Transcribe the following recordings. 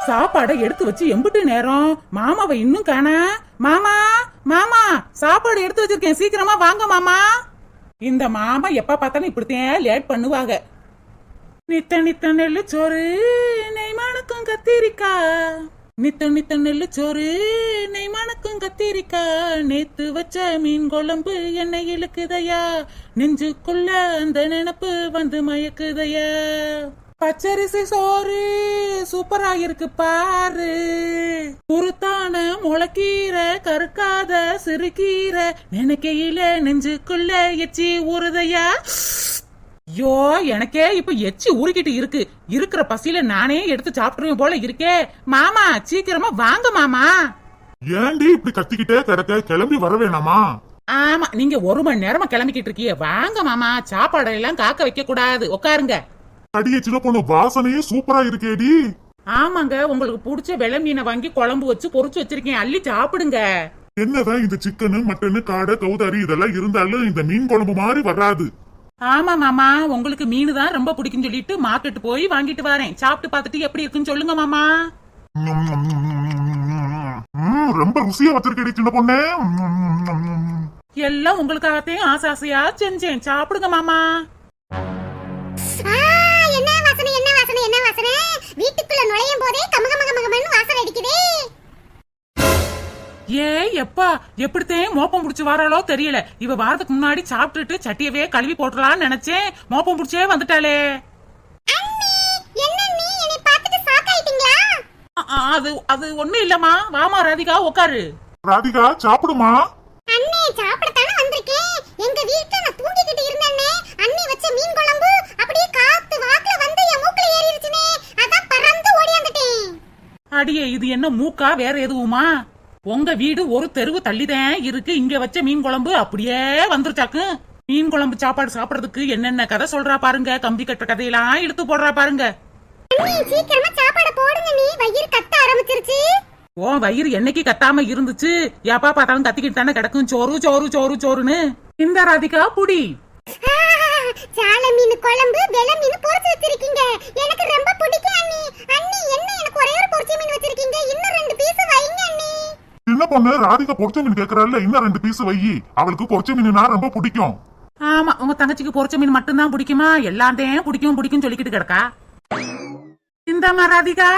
சாப்பாடை எடுத்து வச்சு எம்பிட்டு நேரம் மாமாவை இன்னும் காணா. மாமா மாமா சாப்பாடு எடுத்து வச்சிருக்கேன், சீக்கிரமா வாங்க மாமா. இந்த மாமா எப்ப பார்த்தாலும் இப்படித்தான் லேட் பண்ணுவாங்க. நித்த நித்த நெல்லு சோறு நெய்மானுக்கும் கத்திரிக்கா, நித்த நித்த நெல்லு சோறு நெய்மானுக்கும் கத்திரிக்கா, நேத்து வச்ச மீன் குழம்பு என்னை இழுக்குதையா, நெஞ்சுக்குள்ள அந்த நினப்பு வந்து மயக்குதையா. பச்சரிசி சோறு சூப்பரா இருக்கு பாரு, குருத்தான முளைக்கீரை கருக்காத சிறுகீரை, நினைக்கையில நெஞ்சுக்குள்ள எச்சி ஊறுதையா. ஐயோ எனக்கே இப்ப எச்சி ஊறிக்கிட்டு இருக்கு, இருக்கிற பசியில நானே எடுத்து சாப்பிட்டுருவேன் போல இருக்கே. மாமா சீக்கிரமா வாங்க மாமா. ஏண்டி இப்படி கத்திக்கிட்டே கிடக்க, கிளம்பி வர வேணாமா? ஆமா நீங்க 1 மணி நேரமா கிளம்பிக்கிட்டு இருக்கீங்க, வாங்க மாமா. சாப்பாடெல்லாம் காக்க வைக்க கூடாது, உட்காருங்க. அடியே சின்ன பொண்ணு, வாசனையே சூப்பரா இருக்கேடி. ஆமாங்க, உங்களுக்கு பிடிச்ச வெள்ளை மீனை வாங்கி குழம்பு வச்சு பொரிச்சு வச்சிருக்கேன், அள்ளி சாப்பிடுங்க. என்னதான் இந்த சிக்கனு மட்டனு காடை கௌதாரி இதெல்லாம் இருந்தாலும் இந்த மீன் குழம்பு மாதிரி வராது. ஆமா மாமா, உங்களுக்கு மீனு தான் ரொம்ப பிடிக்கும் சொல்லிட்டு மார்க்கெட் போய் வாங்கிட்டு வரேன், சாப்பிட்டு பார்த்துட்டு எப்படி இருக்குன்னு சொல்லுங்க மாமா. ரொம்ப ருசியா வச்சிருக்கேடி சின்ன பொண்ணு. எல்லாம் உங்களுக்காகத்தையும் ஆசை ஆசையா செஞ்சேன், சாப்பிடுங்க மாமா. வீட்டுக்குள்ள நுழையும் போதே கமகமகமகமன்னு வாசனை அடிக்குதே. ஏ எப்பா எப்படித்தேன் மோப்பம் புடிச்சு வராளோ தெரியல. இவ வாரத்துக்கு முன்னாடி சாப்பிட்டுட்டு சட்டியவே கழுவி போட்டுலான்னு நினைச்சேன், மோப்பம் புடிச்சே வந்துட்டாளே. அது அது ஒண்ணு இல்லம்மா, வாமா ராதிகா உட்காரு. ராதிகா சாப்பிடுமா. அண்ணே சாப்பிடத்தானே வந்திருக்கேன். எங்க வீட்ல நான் தூங்கிக்கிட்டு இருந்தேனே, அண்ணி வச்ச மீன் குழம்பு அப்படியே காத்து வாக்குல வந்து என் மூக்குல ஏறிடுச்சுனே, அதான் பறந்து ஓடியாந்துட்டேன். அடியே இது என்ன மூக்கா வேற எதுவுமா? உங்க வீடு ஒரு தெருவு தள்ளிதான் இருக்கு, இங்க வச்ச மீன் குழம்பு அப்படியே வந்துருச்சாக்கு. மீன் குழம்பு சாப்பாடு சாப்பிடறதுக்கு என்னென்ன கதை சொல்றா பாருங்க, கம்பி கட்ட கதையெல்லாம் எடுத்து போடுறா பாருங்க. சீக்கிரமா சாப்பாடு போடுங்க, நீ வயிறு கத்த ஆரம்பிச்சிருச்சு. ஓ வயிறு என்னைக்கு கத்தாம இருந்துச்சு, எப்பா பார்த்தாலும் கத்திக்கிட்டு தானே கிடக்கும் சோறு சோறு சோறு சோறுன்னு. இந்த ராதிகா புடி. சால மீன் குழம்பு வெள்ளை மீன் பொரிச்சு வச்சிருக்கீங்க, எனக்கு ரொம்ப பிடிக்கும் அண்ணி. அண்ணி என்ன எனக்கு ஒரே ஒரு பொரிச்ச மீன் வச்சிருக்கீங்க, இன்னும் 2 பீஸ் வைங்க அண்ணி. சின்ன பொண்ணு ராதிகா பொரிச்ச மீன் கேக்குறாள், இன்னும் 2 பீஸ் வை. அவளுக்கு பொரிச்ச மீன்னா ரொம்ப பிடிக்கும். ஆமா உங்க தங்கச்சிக்கு பொரிச்ச மீன் மட்டும்தான் பிடிக்குமா, எல்லாத்தையும் பிடிக்கும் பிடிக்கும் சொல்லிக்கிட்டு கிடக்கா. இந்த ராதிகா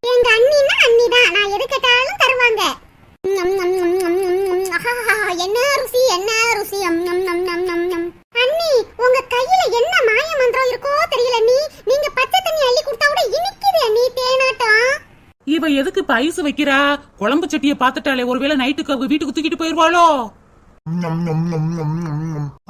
எங்க அண்ணின்னா அண்ணிதான், நான் எது கேட்டாலும் தருவாங்க. என்ன ருசி என்ன ருசி. அண்ணி உங்க கையில என்ன மாய மந்திரம் இருக்கோ தெரியல, நீங்க பச்சை தண்ணி அள்ளி கொடுத்தா கூட இனிக்குது அண்ணி, தேனாட்டம். இவ எதுக்கு பைசு வைக்கிறா, குழம்பு சட்டிய பாத்துட்டாலே ஒருவேளை நைட்டுக்கு வீட்டுக்கு தூக்கிட்டு போயிருவாளோ.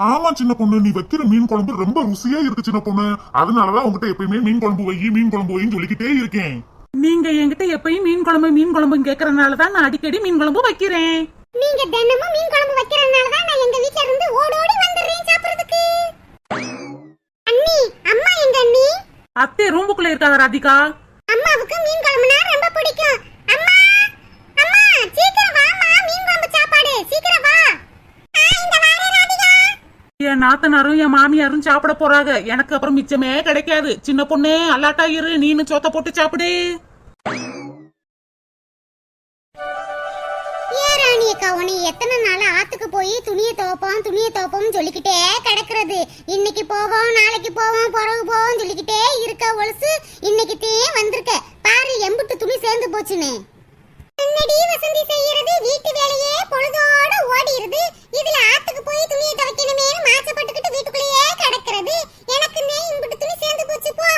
ஆமா சின்ன பொண்ணு, நீ வைக்கிற மீன் குழம்பு ரொம்ப ருசியா இருக்கு சின்ன பொண்ணு, அதனாலதான் உங்ககிட்ட எப்பயுமே மீன் குழம்பு வை மீன் குழம்பு வைன்னு சொல்லிக்கிட்டே இருக்கேன். நீங்க என்கிட்ட எப்பயும் மீன் குழம்பு கேக்குறதுனாலதான் நான் அடிக்கடி மீன் குழம்பு வைக்கிறேன். நீங்க தினமும் மீன் குழம்பு வைக்கிறதுனாலதான் நான் எங்க வீட்ல இருந்து ஓடோடி வந்துடுறேன் சாப்பிடுறதுக்கு. அண்ணி அம்மா எங்க அண்ணி? அத்தை ரூமுக்குள்ள இருக்காங்க ராதிகா. அம்மாவுக்கு மீன் குழம்புனா ரொம்ப பிடிக்கும். அம்மா அம்மா சீக்கிரம் வாமா, மீன் குழம்பு சாப்பாடு சீக்கிரம் வா. இந்த வாரே ராதிகா. என் நாத்தனாரும் என் மாமியாரும் சாப்பிட போறாங்க, எனக்கு அப்புறம் மிச்சமே கிடைக்காது. சின்ன பொண்ணு அல்லாட்டா இரு, நீனு சோத்த போட்டு சாப்பிடு. உன்னை எத்தனை நாள் ஆத்துக்கு போய் துணியை துவைப்போம் சொல்லிக்கிட்டே கிடக்குறது. இன்னைக்கு போவோம் நாளைக்கு போவோம் பிறகு போவோம் சொல்லிக்கிட்டே இருக்க ஒழுசு இன்னைக்கு வந்திருக்க பாரு, எம்புட்டு துணி சேர்ந்து போச்சுன்னு. என்னடி வசந்தி செய்யறது, வீட்டு வேலையே பொழுதோட ஓடிடுது, இதுல ஆத்துக்கு போய் துணியை துவைக்கணுமே மாசப்பட்டுக்கிட்டு வீட்டுக்குள்ளேயே கிடக்குறது. எனக்கு இம்புட்டு துணி சேர்ந்து போச்சு போ.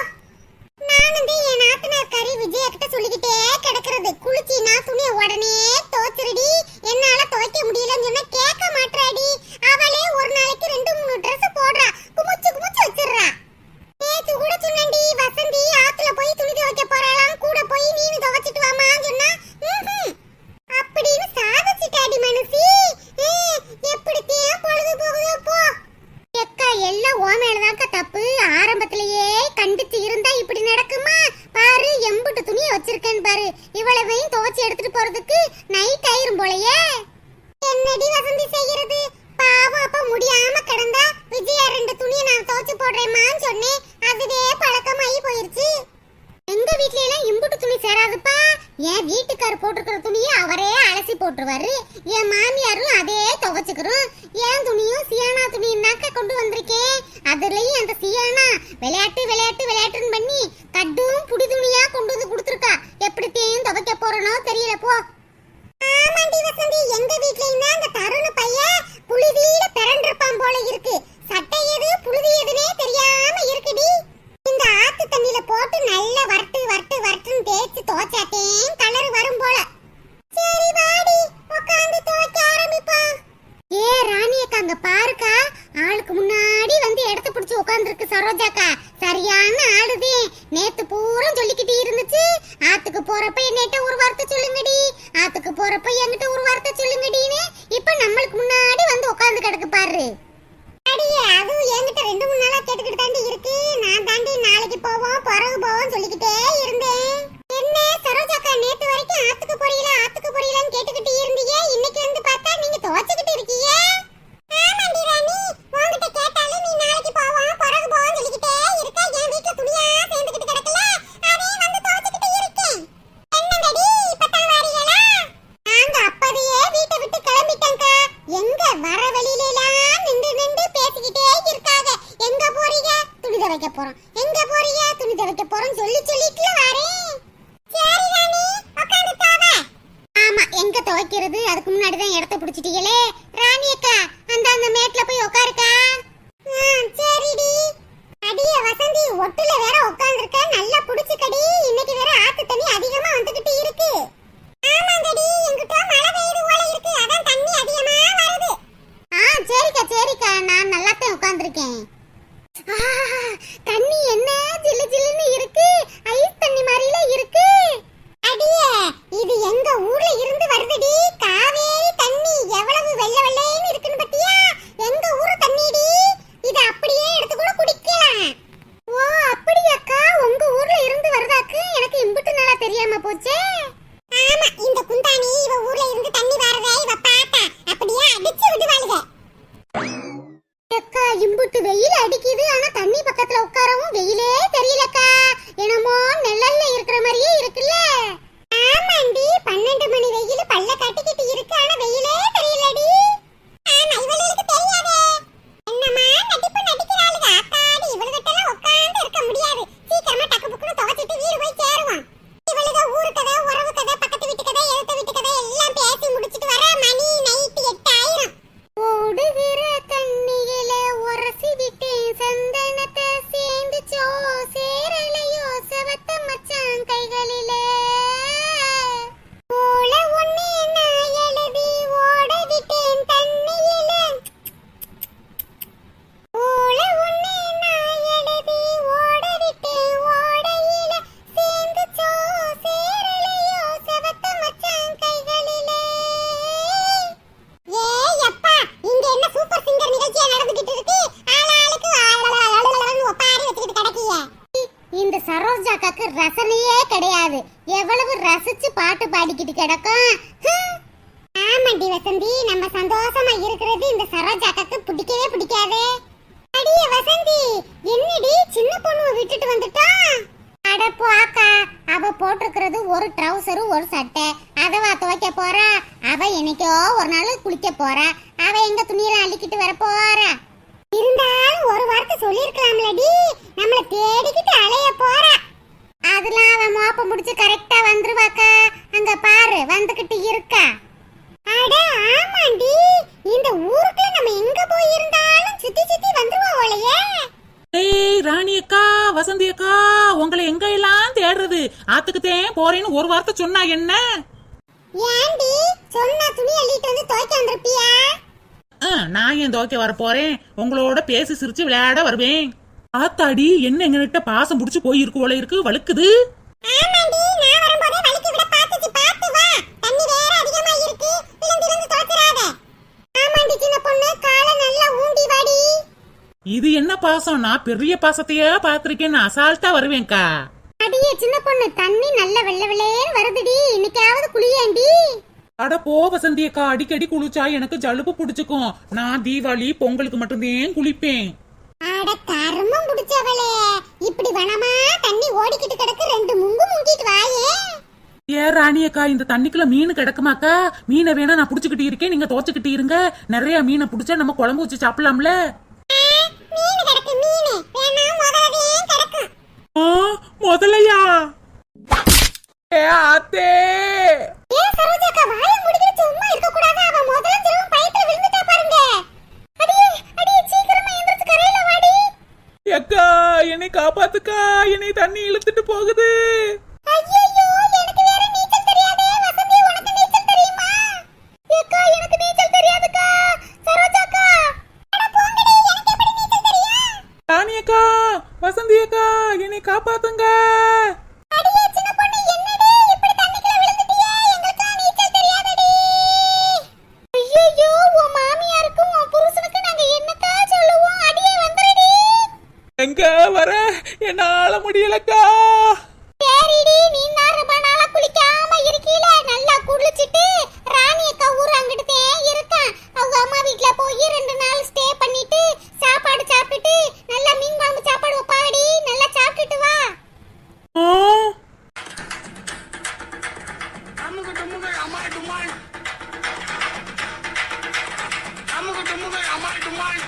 நானும் என் நாத்தனார் கறி விஜயா கிட்ட சொல்லிக்கிட்டே கிடக்குறது, குளிச்சினா துணியை உடனே துவைச்சிருடி, என்னால துவைக்க முடியலன்னு சொன்னா கேட்க மாட்டாடி. அவளே ஒரு நாளைக்கு 2-3 ட்ரெஸ் போடுறா, குமுச்சு வச்சிடுறா. நேத்து கூட சொன்னேன்டி வசந்தி ஆத்துல போய் துணி துவைக்க போறாளாம், கூட போய் நீனு துவைச்சிட்டு வாமான்னு சொன்னா அப்படின்னு சாதிச்சிட்டாடி மனசி. எப்படித்தான் பொழுது போகுதோ போ. எக்கா எல்லாம் ஓ மேலதான்க்கா தப்பு, ஆரம்பத்திலேயே கண்டிச்சு இருந்தா இப்படி நடக்குமா பாரு, எம்புட்டு துணியை வச்சிருக்கேன்னு பாரு. இவ்வளவையும் துவைச்சு எடுத்துட்டு போறதுக்கு நைட் ஆயிரும் போலயே. என்னடி வசந்தி செய்யறது, பாவம் அப்ப முடியாம கிடந்தா விஜயா 2 துணியை நான் துவைச்சு போடுறேம்மான்னு சொன்னேன், அதுவே பழக்கமாயி போயிருச்சு. எங்க வீட்ல எல்லாம் இம்புட்டு துணி சேராதுப்பா. என் வீட்டுக்காரர் போட்டிருக்கிற துணியை அவரே அலசி போட்டுருவாரு. என் மாமியாரும் அதே துவைச்சுக்கிறோம். என் துணியும் சியானா துணின்னாக்க கொண்டு வந்திருக்கேன். அதுலயும் அந்த சியானா விளையாட்டு விளையாட்டு விளையாட்டுன்னு பண்ணி கட்டும் புடி துணியா கொண்டு வந்து கொடுத்துருக்கா. எப்படித்தையும் துவைக்க போறனோ தெரியல போ. ஆமாண்டி வசந்தி, எங்க வீட்லயும் தான் அந்த தருண பையன் புழுதியில பிறண்டிருப்பான் போல இருக்கு. சட்டை எது புழுதி எதுனே தெரியாம இருக்குடி. இந்த ஆத்து தண்ணியில போட்டு நல்லா வரட்டு வரட்டு வரட்டுன்னு தேய்ச்சி துவைச்சாத்தேன் கலர் வரும் போல. சரி வாடி உட்காந்து துவைக்க ஆரம்பிப்போம். ஏ ராணியக்கா, அங்க பாருக்கா, ஆளுக்கு முன்னாடி வந்து இடத்த பிடிச்சு உட்காந்துருக்கு சரோஜாக்கா. சரியான ஆளுதே. நேத்து பூரா சொல்லிக்கிட்டு இருந்துச்சு, ஆத்துக்கு போறப்ப என்னட்ட ஒரு வார்த்தை சொல்லுங்கடி, ஆத்துக்கு போறப்ப என்கிட்ட ஒரு வார்த்தை சொல்லுங்கடின்னு. இப்ப நம்மளுக்கு முன்னாடி வந்து உட்காந்து கிடக்கு பாரு. அடியே, அதுவும் என்கிட்ட 2-3 நாளா கேட்டுக்கிட்டு தாண்டி இருக்கு. நான் தாண்டி நாளைக்கு போவோம் பிறகு போவோம் சொல்லிக்கிட்டே இருந்தேன். என்ன சரோஜாக்கா, நேத்து வரைக்கும் ஆத்துக்கு போறீங்களா ஆத்துக்கு போறீங்களான்னு கேட்டுக்கிட்டு இருந்தீங்க. இன்னைக்கு வந்து பார்த்தா நீங்க துவைச்சுக்கிட்டு இருக்கீங்க. ஆமாண்டி ராணி, உன்கிட்ட கேட்டாலும் நீ நாளைக்கு போவோம் பிறகு போவோம் சொல்லிக்கிட்டே இருக்க. என் வீட்டுல துணியா சேர்ந்துக்கிட்டு கிடக்கல, அதே வந்து துவைச்சுக்கிட்டு இருக்கேன். என்னங்கடி இப்பதான் வாரீங்களா? நாங்க அப்பதையே வீட்டை விட்டு கிளம்பிட்டோம்க்கா. எங்க வர வெளியில எல்லாம் நின்று நின்று பேசிக்கிட்டே இருக்காங்க. எங்க போறீங்க? துணி துவைக்க போறோம். எங்க போறீங்க? துணி துவைக்க போறோம் சொல்லிட்டுல வரேன். சரி ராணி, உட்காந்து தாவ. ஆமா, எங்க துவைக்கிறது? அதுக்கு முன்னாடி தான் இடத்த பிடிச்சிட்டீங்களே. ராணி அக்கா, அந்த மேட்ல போய் உட்காருக்கா. சரிடி. அடியே வசந்தி, ஒட்டுல வேற உட்கார்ந்திருக்க, நல்லா புடிச்சுக்கடி. இன்னைக்கு வேற ஆத்து தண்ணி அதிகமா வந்துகிட்டு இருக்கு. ஆமாங்கடி, எங்கிட்ட மழை பெய்யுது போல இருக்கு, அதான் தண்ணி அதிகமா வருது. சரிக்கா சரிக்கா, நான் நல்லாத்தான் உட்கார்ந்திருக்கேன். தண்ணி என்ன ஜில்லு ஜில்லுன்னு இருக்கு, ஐஸ் தண்ணி மாதிரில இருக்கு. அடியே, இது எங்க ஊர்ல இருந்து வருதுடி, காவேரி தண்ணி. எவ்வளவு வெள்ளை வெள்ளைன்னு இருக்குன்னு பத்தியா? எங்க ஊரு தண்ணிடி. இது அப்படியே எடுத்து கூட குடிக்கலாம். ஓ அப்படியாக்கா, உங்க ஊர்ல இருந்து வருதாக்கு? எனக்கு இம்புட்டு நாளா தெரியாம போச்சே. ஆமா, இந்த குந்தாணி இவ ஊர்ல இருந்து தண்ணி வரதே இவ பாத்தா அப்படியே அடிச்சு விடுவாளுக. அக்கா, இம்புட்டு வெயில் அடிக்குது, ஆனா தண்ணி பக்கத்துல உட்காரவும் வெயிலே தெரியலக்கா. என்னமோ நிழல்ல இருக்கிற மாதிரியே இருக்குல்ல. ஆமாண்டி, 12 மணி வெயில் பல்ல காட்டிக்கிட்டு இருக்கு, ஆனா வெயிலே தெரியலடி. ஆமா, இவளுக்கு தெரியாதே. என்னமா நடிப்பு நடிக்கிறாளுக. ஆத்தாடி, இவளுகிட்டலாம் உட்கார்ந்து இருக்க முடியாது. சீக்கிரமா டக்கு புக்குன்னு துவைச்சிட்டு வீடு போய் சேருவான். இவளுக ஊரு கதை, உறவு கதை, பக்கத்து வீட்டு கதை, எழுத்த வீட்டு கதை எல்லாம் பேசி முடிச்சிட்டு வர மணி நைட்டு 8 ஆயிரும். ஓடுகிற தண்ணியில உரசி விட்டேன் சந்தனத்தை, சேர்ந்துச்சோ சேரலையோ செவத்த மச்சான் கைகளில. போல ஒண்ணு நான் எழுதி ஓட விட்டேன் தண்ணியில. போல ஒண்ணு நான் எழுதி ஓட விட்டேன் ஓடையில, சேர்ந்துச்சோ சேரலையோ செவத்த மச்சான் கைகளில. ஏய் அப்பா, இங்க என்ன சூப்பர் சிங்கர் நிகழ்ச்சியா நடந்துகிட்டு இருக்கு? ஆளாளுக்கு ஒப்பாரி வச்சுக்கிட்டு கிடக்கீங்க. இந்த சரோஜாக்காக்கு ரசனையே கிடையாது. எவ்வளவு ரசிச்சு பாட்டு பாடிக்கிட்டு கிடக்கும். ஆமாண்டி வசந்தி, நம்ம சந்தோஷமா இருக்கிறது இந்த சரோஜாக்காக்கு பிடிக்கவே பிடிக்காதே. அடியே வசந்தி, என்னடி சின்ன பொண்ணு விட்டுட்டு வந்துட்டான்? அட போக்கா, அவ போட்டிருக்கிறது ஒரு ட்ரவுசரும் ஒரு சட்டை, அதவா துவைக்க போறா? அவ என்னைக்கோ ஒரு நாள் குளிக்க போறா. அவ எங்க துணியெல்லாம் அள்ளிக்கிட்டு வர போறா? இருந்தாலும் ஒரு வார்த்தை சொல்லிருக்கலாம்லடி, நம்மள தேடிக்கிட்டு அலைய போறா. அதெல்லாம் அவ மோப்ப முடிச்சு கரெக்டா வந்துருவாக்கா. அங்க பாரு, வந்துகிட்டு இருக்கா. அட ஆமாண்டி, இந்த ஊருக்கு நம்ம எங்க போய் இருந்தாலும் சுத்தி சுத்தி வந்துருவா போலயே. ஏய் ராணி அக்கா, வசந்தி அக்கா, உங்களை எங்க எல்லாம் தேடுறது? ஆத்துக்குத்தேன் போறேன்னு ஒரு வார்த்தை சொன்னா என்ன? ஏண்டி, சொன்னா துணி அள்ளிட்டு வந்து துவைக்க வந்திருப்பியா? நான் ஏன் துவைக்க வர போறேன்? உங்களோட பேசி சிரிச்சு விளையாட வருவேன். ஆத்தாடி, என்ன எங்ககிட்ட பாசம் புடிச்சு போயிருக்கு போல இருக்கு, வழுக்குது. ஆமாண்டி, நான் வரும்போதே வலிக்கு விட பாத்துச்சு, பாத்து வா. தண்ணி வேற அதிகமா இருக்கு, விழுந்து துவைச்சிராத. ஆமாண்டி சின்ன பொண்ணு, காலை நல்லா ஊண்டி வாடி. இது என்ன பாசம்? நான் பெரிய பாசத்தையே பாத்திருக்கேன், அசால்ட்டா வருவேன்க்கா. அடியே சின்ன பொண்ணு, தண்ணி நல்ல வெள்ளை வெள்ளையேன்னு வருதுடி, இன்னைக்காவது குளியேண்டி. அட போ வசந்தி அக்கா, அடிக்கடி குளிச்சா எனக்கு ஜலுப்பு பிடிச்சுக்கும். நான் தீபாவளி பொங்கலுக்கு மட்டும்தான் குளிப்பேன். அட கர்மம் பிடிச்சவளே, இப்படி வனமா தண்ணி ஓடிக்கிட்டு கிடக்கு, 2 முங்கு முங்கிட்டு வாயே. ஏன் ராணியக்கா இந்த தண்ணிக்குள்ள மீன் கிடக்குமாக்கா? மீனை வேணா நான் புடிச்சுக்கிட்டு இருக்கேன், நீங்க துவச்சுக்கிட்டு இருங்க. நிறைய மீனை புடிச்சா நம்ம குழம்பு வச்சு சாப்பிடலாம்ல. மீன் கிடக்கு மீன் வேணா முதலவே கிடக்கு. முதலையா? ஏ ஆத்தே, ஏன் சரோஜாக்கா வாயை மூடிக்கிட்டு சும்மா இருக்க கூடாது? அவ முதல்ல திரும்ப பைப்ல விழுந்துட்டா பாருங்க. அடியே அடியே சீக்கிரமா எந்திரச்சு கரையில வாடி. அக்கா என்னை காப்பாத்துக்கா, என்னை தண்ணி இழுத்துட்டு போகுது. ஐயையோ எனக்கு வேற நீச்சல் தெரியாதே. வசந்தி உனக்கு நீச்சல் தெரியுமா? ஏக்கா எனக்கு நீச்சல் தெரியாதுக்கா. சரோஜாக்கா அட போங்கடி, எனக்கு எப்படி நீச்சல் தெரியும்? ராணி அக்கா, வசந்தி அக்கா, என்னை காப்பாத்துங்க. அடியே சின்ன பொண்ணு என்னடி இப்படி தண்ணிக்குள்ள விழுந்துட்டியே? எங்களுக்கு நீச்சல் தெரியாதடி. ஐயையோ உன் மாமியாருக்கும் உன் புருஷனுக்கு நாங்க என்னக்கா சொல்லுவோம்? அடியே வந்துருடி. எங்க வர என்னால முடியலக்கா. சரிடி, நீ தான் ரொம்ப நாளா குளிக்காம இருக்கீல, நல்லா குளிச்சிட்டு ராணி அக்கா ஊர் அங்கிட்டு இருக்கான். அவங்க அம்மா வீட்ல போய் 2 நாள் ஸ்டே பண்ணிட்டு சாப்பாடு சாப்பிட்டுட்டு நல்லா மீன் குழம்பு சாப்பாடு வைப்பாடி, நல்லா சாப்பிட்டுட்டு வா. அமுக டுமுக அமால் டுமால். அமுக டுமுக அமால் டுமால்.